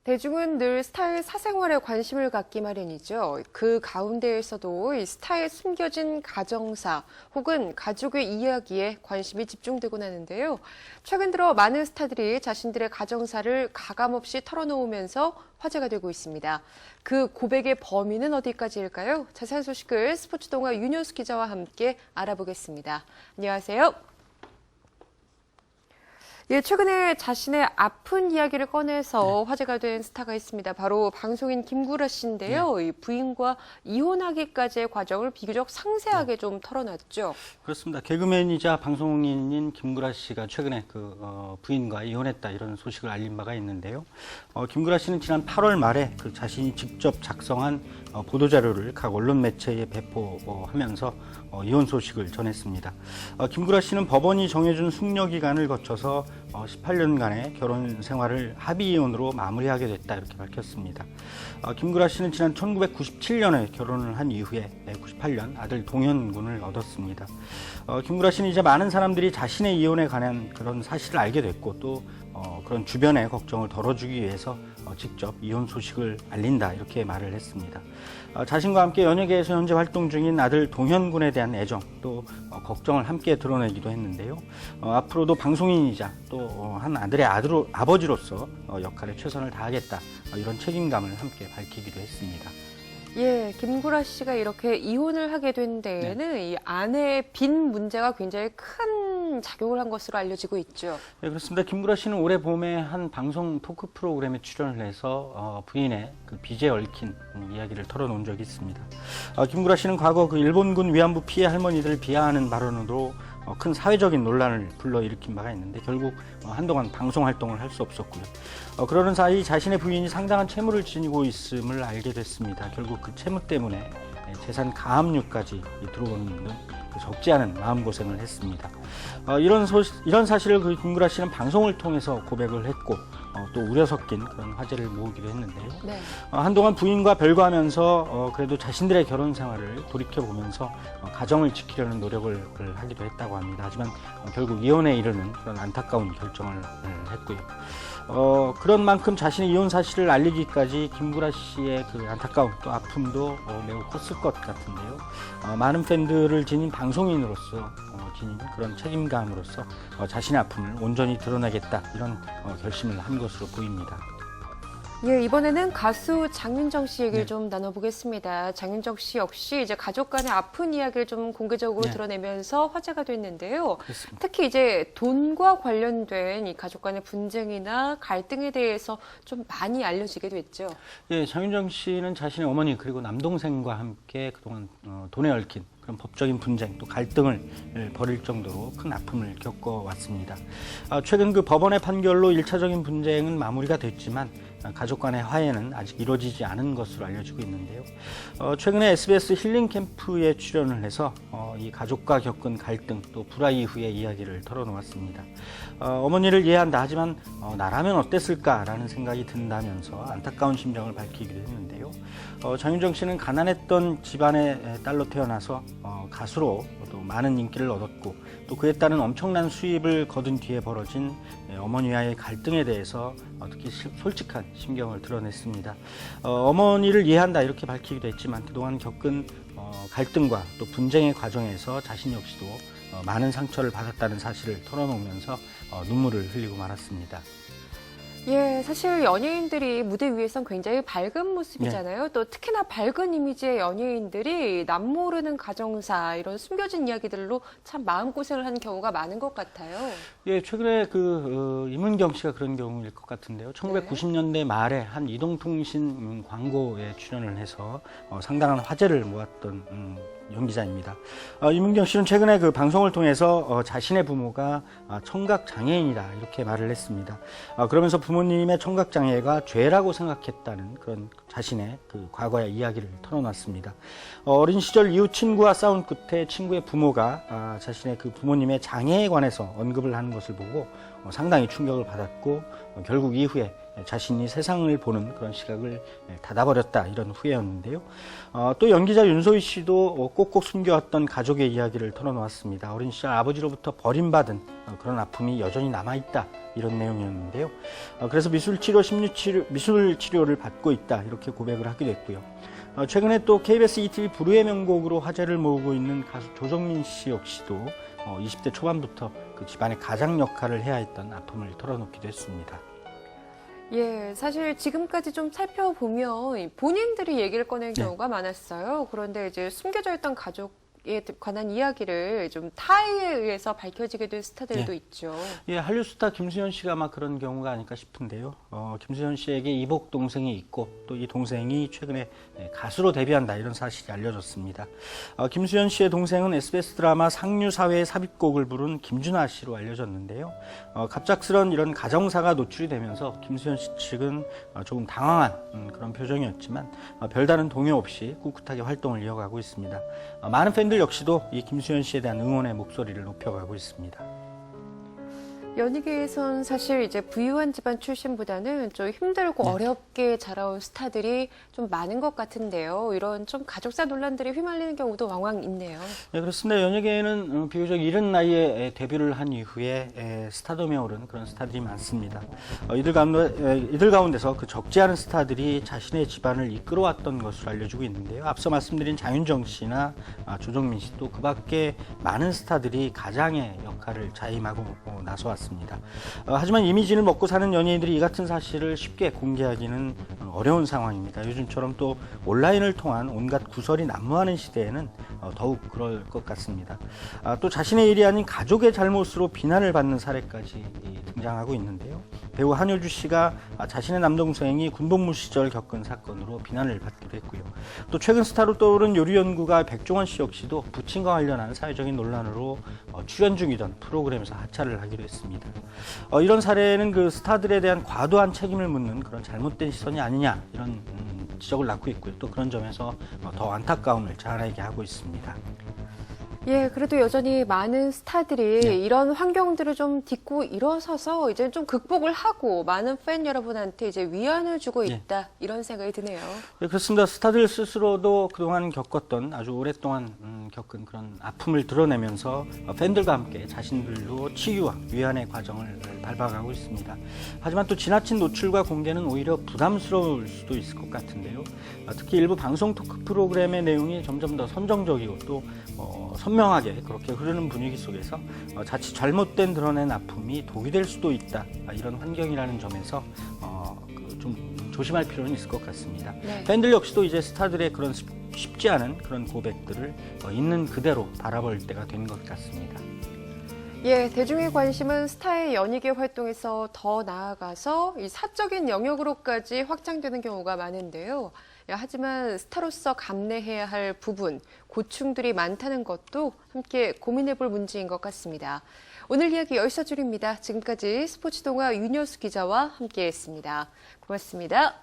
대중은 늘 스타의 사생활에 관심을 갖기 마련이죠. 그 가운데에서도 이 스타의 숨겨진 가정사 혹은 가족의 이야기에 관심이 집중되곤 하는데요. 최근 들어 많은 스타들이 자신들의 가정사를 가감없이 털어놓으면서 화제가 되고 있습니다. 그 고백의 범위는 어디까지일까요? 자세한 소식을 스포츠동아 윤효수 기자와 함께 알아보겠습니다. 안녕하세요. 예, 최근에 자신의 아픈 이야기를 꺼내서 화제가 된 스타가 있습니다. 바로 방송인 김구라 씨인데요. 이 부인과 이혼하기까지의 과정을 비교적 상세하게 좀 털어놨죠. 그렇습니다. 개그맨이자 방송인인 김구라 씨가 최근에 부인과 이혼했다 이런 소식을 알린 바가 있는데요. 김구라 씨는 지난 8월 말에 자신이 직접 작성한 보도자료를 각 언론 매체에 배포하면서 이혼 소식을 전했습니다. 김구라 씨는 법원이 정해준 숙려 기간을 거쳐서 18년간의 결혼 생활을 합의 이혼으로 마무리하게 됐다 이렇게 밝혔습니다. 김구라 씨는 지난 1997년에 결혼을 한 이후에 98년 아들 동현 군을 얻었습니다. 김구라 씨는 이제 많은 사람들이 자신의 이혼에 관한 그런 사실을 알게 됐고 또 그런 주변의 걱정을 덜어주기 위해서 직접 이혼 소식을 알린다 이렇게 말을 했습니다. 자신과 함께 연예계에서 현재 활동 중인 아들 동현 군에 대한 애정 또 걱정을 함께 드러내기도 했는데요. 앞으로도 방송인이자 또 한 아들의 아버지로서 역할에 최선을 다하겠다 이런 책임감을 함께 밝히기도 했습니다. 예, 김구라 씨가 이렇게 이혼을 하게 된 데에는 이 아내의 빈 문제가 굉장히 큰 작용을 한 것으로 알려지고 있죠. 네, 그렇습니다. 김구라 씨는 올해 봄에 한 방송 토크 프로그램에 출연을 해서 부인의 빚에 얽힌 이야기를 털어놓은 적이 있습니다. 김구라 씨는 과거 일본군 위안부 피해 할머니들을 비하하는 발언으로 큰 사회적인 논란을 불러일으킨 바가 있는데 결국 한동안 방송 활동을 할 수 없었고요. 그러는 사이 자신의 부인이 상당한 채무를 지니고 있음을 알게 됐습니다. 결국 그 채무 때문에 재산 가압류까지 들어오는 등 적지 않은 마음고생을 했습니다. 이런 사실을 김구라 씨는 방송을 통해서 고백을 했고 또 우려 섞인 그런 화제를 모으기도 했는데요. 네. 한동안 부인과 별거하면서 그래도 자신들의 결혼 생활을 돌이켜보면서 가정을 지키려는 노력을 하기도 했다고 합니다. 하지만 결국 이혼에 이르는 그런 안타까운 결정을 했고요. 그런 만큼 자신의 이혼 사실을 알리기까지 김구라 씨의 안타까움 또 아픔도 매우 컸을 것 같은데요. 많은 팬들을 지닌 방송인으로서 지닌 그런 책임감으로서 자신의 아픔을 온전히 드러내겠다 이런 결심을 한 것으로 보입니다. 예, 이번에는 가수 장윤정 씨 얘기를 네. 좀 나눠보겠습니다. 장윤정 씨 역시 이제 가족 간의 아픈 이야기를 좀 공개적으로 드러내면서 화제가 됐는데요. 그렇습니다. 특히 이제 돈과 관련된 이 가족 간의 분쟁이나 갈등에 대해서 좀 많이 알려지게 됐죠. 예, 장윤정 씨는 자신의 어머니 그리고 남동생과 함께 그동안 돈에 얽힌 그런 법적인 분쟁 또 갈등을 벌일 정도로 큰 아픔을 겪어왔습니다. 최근 법원의 판결로 1차적인 분쟁은 마무리가 됐지만 가족 간의 화해는 아직 이루어지지 않은 것으로 알려지고 있는데요. 최근에 SBS 힐링 캠프에 출연을 해서 이 가족과 겪은 갈등 또 불화 이후의 이야기를 털어놓았습니다. 어머니를 이해한다 하지만 나라면 어땠을까라는 생각이 든다면서 안타까운 심정을 밝히기도 했는데요. 장윤정 씨는 가난했던 집안의 딸로 태어나서 가수로 또 많은 인기를 얻었고 또 그에 따른 엄청난 수입을 거둔 뒤에 벌어진 어머니와의 갈등에 대해서 특히 솔직한 심경을 드러냈습니다. 어머니를 이해한다 이렇게 밝히기도 했지만 그동안 겪은 갈등과 또 분쟁의 과정에서 자신 역시도 많은 상처를 받았다는 사실을 털어놓으면서 눈물을 흘리고 말았습니다. 예, 사실 연예인들이 무대 위에선 굉장히 밝은 모습이잖아요. 또 특히나 밝은 이미지의 연예인들이 남모르는 가정사, 이런 숨겨진 이야기들로 참 마음고생을 하는 경우가 많은 것 같아요. 예, 최근에 임은경 씨가 그런 경우일 것 같은데요. 1990년대 말에 한 이동통신 광고에 출연을 해서 상당한 화제를 모았던 연기자입니다. 임은경 씨는 최근에 방송을 통해서 자신의 부모가 청각장애인이다 이렇게 말을 했습니다. 그러면서 부모님의 청각장애가 죄라고 생각했다는 그런 자신의 과거의 이야기를 털어놨습니다. 어린 시절 이웃 친구와 싸운 끝에 친구의 부모가 자신의 부모님의 장애에 관해서 언급을 하는 것을 보고 상당히 충격을 받았고 결국 이후에 자신이 세상을 보는 그런 시각을 닫아버렸다 이런 후회였는데요. 또 연기자 윤소희 씨도 꼭꼭 숨겨왔던 가족의 이야기를 털어놓았습니다. 어린 시절 아버지로부터 버림받은 그런 아픔이 여전히 남아있다 이런 내용이었는데요. 그래서 미술 치료를 받고 있다 이렇게 고백을 하기도 했고요. 최근에 또 KBS ETV 불후의 명곡으로 화제를 모으고 있는 가수 조정민 씨 역시도 20대 초반부터 그 집안의 가장 역할을 해야 했던 아픔을 털어놓기도 했습니다. 예, 사실 지금까지 좀 살펴보면 본인들이 얘기를 꺼낸 경우가 많았어요. 그런데 이제 숨겨져 있던 가족에 관한 이야기를 좀 타의에 의해서 밝혀지게 된 스타들도 있죠. 예, 한류 스타 김수현 씨가 아마 그런 경우가 아닐까 싶은데요. 김수현 씨에게 이복 동생이 있고 또 이 동생이 최근에 가수로 데뷔한다 이런 사실이 알려졌습니다. 김수현 씨의 동생은 SBS 드라마 상류사회의 삽입곡을 부른 김준하 씨로 알려졌는데요. 갑작스런 이런 가정사가 노출이 되면서 김수현 씨 측은 조금 당황한 그런 표정이었지만 별다른 동요 없이 꿋꿋하게 활동을 이어가고 있습니다. 많은 팬들 역시도 이 김수현 씨에 대한 응원의 목소리를 높여가고 있습니다. 연예계에선 사실 이제 부유한 집안 출신보다는 좀 힘들고 어렵게 자라온 스타들이 좀 많은 것 같은데요. 이런 좀 가족사 논란들에 휘말리는 경우도 왕왕 있네요. 네, 그렇습니다. 연예계에는 비교적 이른 나이에 데뷔를 한 이후에 스타덤에 오른 그런 스타들이 많습니다. 이들 가운데서 그 적지 않은 스타들이 자신의 집안을 이끌어왔던 것으로 알려지고 있는데요. 앞서 말씀드린 장윤정 씨나 조정민 씨 또 그 밖에 많은 스타들이 가장의 역할을 자임하고 나서왔습니다. 하지만 이미지를 먹고 사는 연예인들이 이 같은 사실을 쉽게 공개하기는 어려운 상황입니다. 요즘처럼 또 온라인을 통한 온갖 구설이 난무하는 시대에는 더욱 그럴 것 같습니다. 또 자신의 일이 아닌 가족의 잘못으로 비난을 받는 사례까지 등장하고 있는데요. 배우 한효주 씨가 자신의 남동생이 군복무 시절 겪은 사건으로 비난을 받기도 했고요. 또 최근 스타로 떠오른 요리연구가 백종원 씨 역시도 부친과 관련한 사회적인 논란으로 출연 중이던 프로그램에서 하차를 하기로 했습니다. 이런 사례는 그 스타들에 대한 과도한 책임을 묻는 그런 잘못된 시선이 아니냐 이런 지적을 낳고 있고요. 또 그런 점에서 더 안타까움을 자아내게 하고 있습니다. 예, 그래도 여전히 많은 스타들이 이런 환경들을 좀 딛고 일어서서 이제 좀 극복을 하고 많은 팬 여러분한테 이제 위안을 주고 있다 이런 생각이 드네요. 네, 그렇습니다. 스타들 스스로도 그동안 겪었던 아주 오랫동안 겪은 그런 아픔을 드러내면서 팬들과 함께 자신들도 치유와 위안의 과정을 밟아가고 있습니다. 하지만 또 지나친 노출과 공개는 오히려 부담스러울 수도 있을 것 같은데요. 특히 일부 방송 토크 프로그램의 내용이 점점 더 선정적이고 또 선명하게 그렇게 흐르는 분위기 속에서 자칫 잘못된 드러낸 아픔이 독이 될 수도 있다. 이런 환경이라는 점에서 좀 조심할 필요는 있을 것 같습니다. 네. 팬들 역시도 이제 스타들의 그런 쉽지 않은 그런 고백들을 있는 그대로 바라볼 때가 된 것 같습니다. 예, 대중의 관심은 스타의 연예계 활동에서 더 나아가서 이 사적인 영역으로까지 확장되는 경우가 많은데요. 하지만 스타로서 감내해야 할 부분, 고충들이 많다는 것도 함께 고민해 볼 문제인 것 같습니다. 오늘 이야기 여기서 줄입니다. 지금까지 스포츠동화 윤여수 기자와 함께했습니다. 고맙습니다.